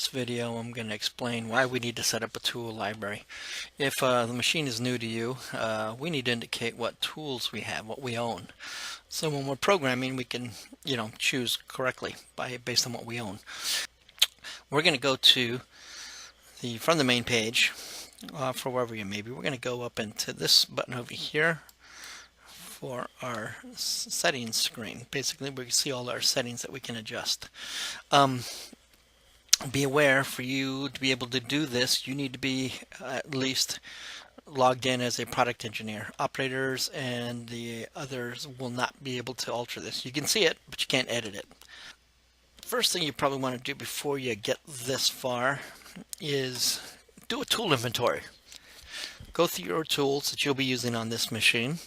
this video, I'm going to explain why we need to set up a tool library. If the machine is new to you, we need to indicate what tools we have, what we own. So when we're programming, we can, choose correctly based on what we own. We're going to go to from the main page for wherever you may be. We're going to go up into this button over here for our settings screen. Basically, we can see all our settings that we can adjust. Be aware, for you to be able to do this, you need to be at least logged in as a product engineer. Operators and the others will not be able to alter this. You can see it, but you can't edit it. First thing you probably want to do before you get this far is do a tool inventory. Go through your tools that you'll be using on this machine.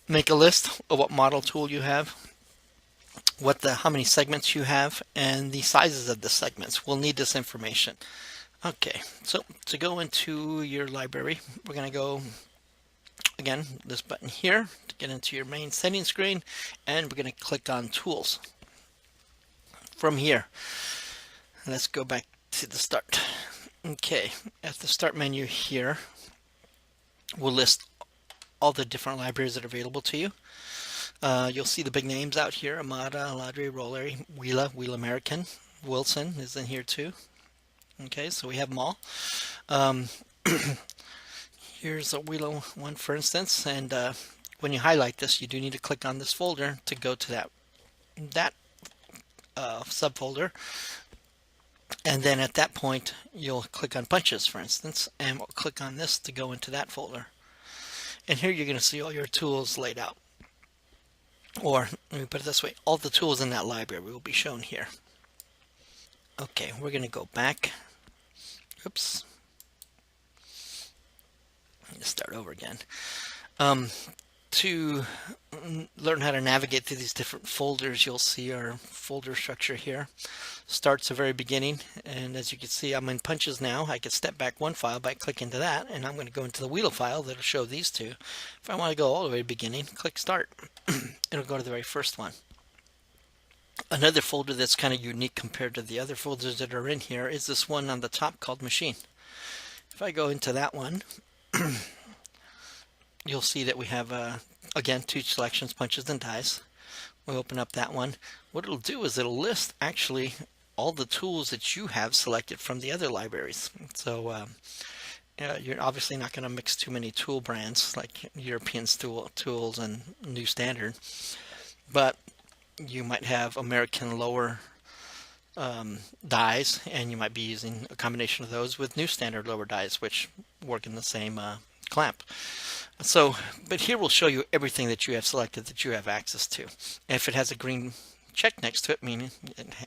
Make a list of what model tool you have, how many segments you have, and the sizes of the segments. We'll need this information. Okay, so to go into your library, we're going to go, again, this button here to get into your main settings screen, and we're going to click on Tools. From here, let's go back to the start. Okay, at the Start menu here, we'll list all the different libraries that are available to you. You'll see the big names out here: Amada, Aladri, Rollery, Wheel American, Wilson is in here too. Okay, so we have them all. Here's a Wheel one, for instance, and when you highlight this, you do need to click on this folder to go to that subfolder. And then at that point, you'll click on Punches, for instance, and we'll click on this to go into that folder. And here you're going to see all your tools laid out. Or, let me put it this way, all the tools in that library will be shown here. Okay, we're going to go back. Oops. Let's start over again. To learn how to navigate through these different folders, you'll see our folder structure here. Starts the very beginning, and as you can see, I'm in Punches now. I can step back one file by clicking to that, and I'm going to go into the Wheel file that'll show these two. If I want to go all the way to the beginning, click Start. It'll go to the very first one. Another folder that's kind of unique compared to the other folders that are in here is this one on the top called Machine. If I go into that one, you'll see that we have, again, two selections, punches and dies. We'll open up that one. What it'll do is it'll list actually all the tools that you have selected from the other libraries. So you're obviously not going to mix too many tool brands like European tools and New Standard, but you might have American lower dies, and you might be using a combination of those with New Standard lower dies, which work in the same clamp. So, but here we'll show you everything that you have selected that you have access to. And if it has a green check next to it, meaning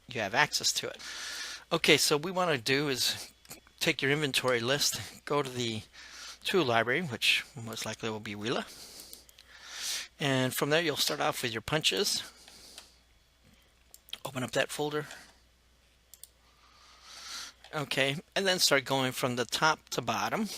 you have access to it. Okay, so what we want to do is take your inventory list, go to the tool library, which most likely will be Wheel, and from there you'll start off with your punches. Open up that folder. Okay, and then start going from the top to bottom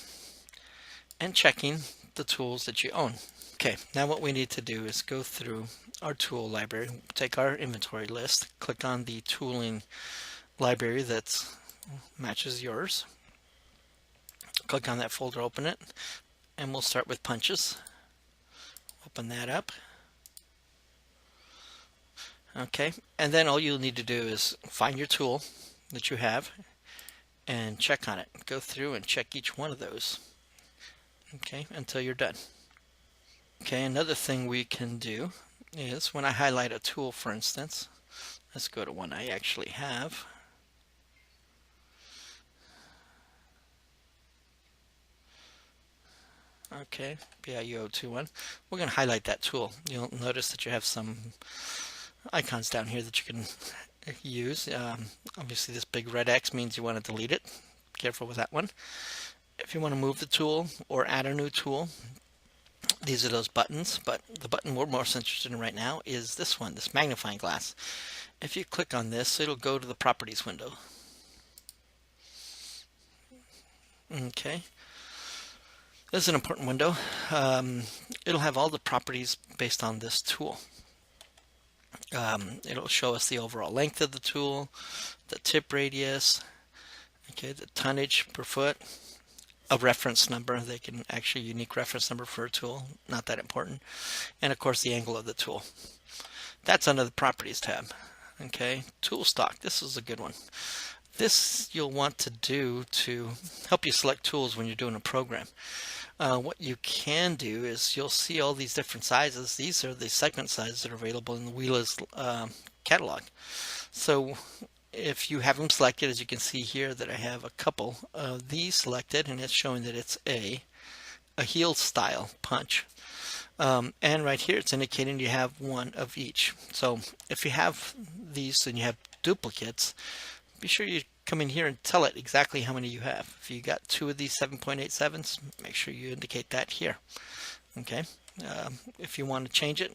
and checking the tools that you own. Okay, now what we need to do is go through our tool library, take our inventory list, click on the tooling library that matches yours, click on that folder, open it, and we'll start with punches. Open that up. Okay, and then all you'll need to do is find your tool that you have and check on it. Go through and check each one of those. Okay, until you're done. Okay, another thing we can do is when I highlight a tool, for instance, let's go to one I actually have. Okay, BIU021. We're going to highlight that tool. You'll notice that you have some icons down here that you can use. Obviously this big red X means you want to delete it. Careful with that one. If you want to move the tool or add a new tool, these are those buttons, but the button we're most interested in right now is this one, this magnifying glass. If you click on this, it'll go to the properties window. Okay, this is an important window. It'll have all the properties based on this tool. It'll show us the overall length of the tool, the tip radius, okay, the tonnage per foot, a reference number. They can actually unique reference number for a tool, not that important, and of course the angle of the tool. That's under the Properties tab. Okay, tool stock. This is a good one. This you'll want to do to help you select tools when you're doing a program. What you can do is you'll see all these different sizes. These are the segment sizes that are available in the Wheela's catalog. So if you have them selected, as you can see here that I have a couple of these selected, and it's showing that it's a heel style punch. And right here it's indicating you have one of each. So if you have these and you have duplicates, be sure you come in here and tell it exactly how many you have. If you got two of these 7.87s, make sure you indicate that here. Okay. If you want to change it,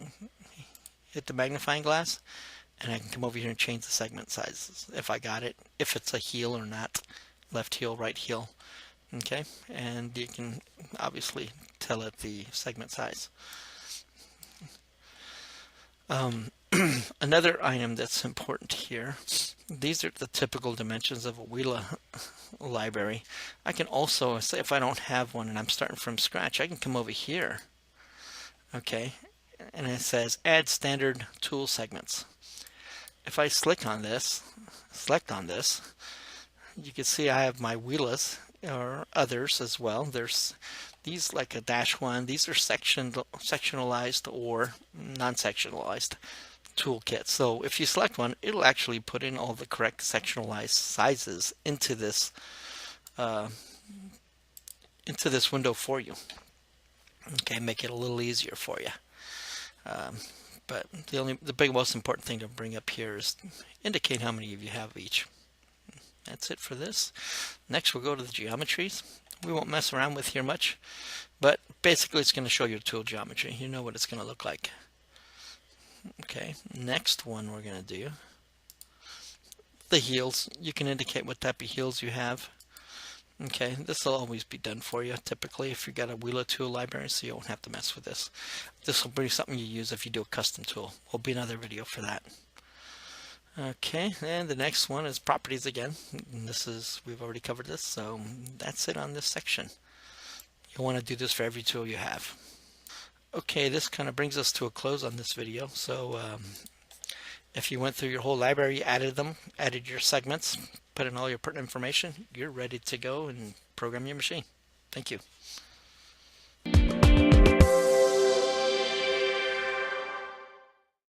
hit the magnifying glass, and I can come over here and change the segment sizes if I got it, if it's a heel or not, left heel, right heel. Okay, and you can obviously tell it the segment size. Another item that's important here, these are the typical dimensions of a Wheela library. I can also say if I don't have one and I'm starting from scratch, I can come over here, okay, and it says add standard tool segments. If I select on this, you can see I have my Wheelas or others as well. There's these like a -1. These are sectionalized or non-sectionalized toolkits. So if you select one, it'll actually put in all the correct sectionalized sizes into this window for you. Okay, make it a little easier for you. But the most important thing to bring up here is indicate how many of you have each. That's it for this. Next we'll go to the geometries. We won't mess around with here much, but basically it's going to show your tool geometry. You know what it's going to look like. Okay, next one we're going to do the heels. You can indicate what type of heels you have. Okay, this will always be done for you typically if you've got a Wheela tool library, so you won't have to mess with this. This will be something you use if you do a custom tool. Will be another video for that. Okay, and the next one is properties again. We've already covered this, so that's it on this section. You'll want to do this for every tool you have. Okay, this kind of brings us to a close on this video. So if you went through your whole library, added your segments, put in all your pertinent information, you're ready to go and program your machine. Thank you.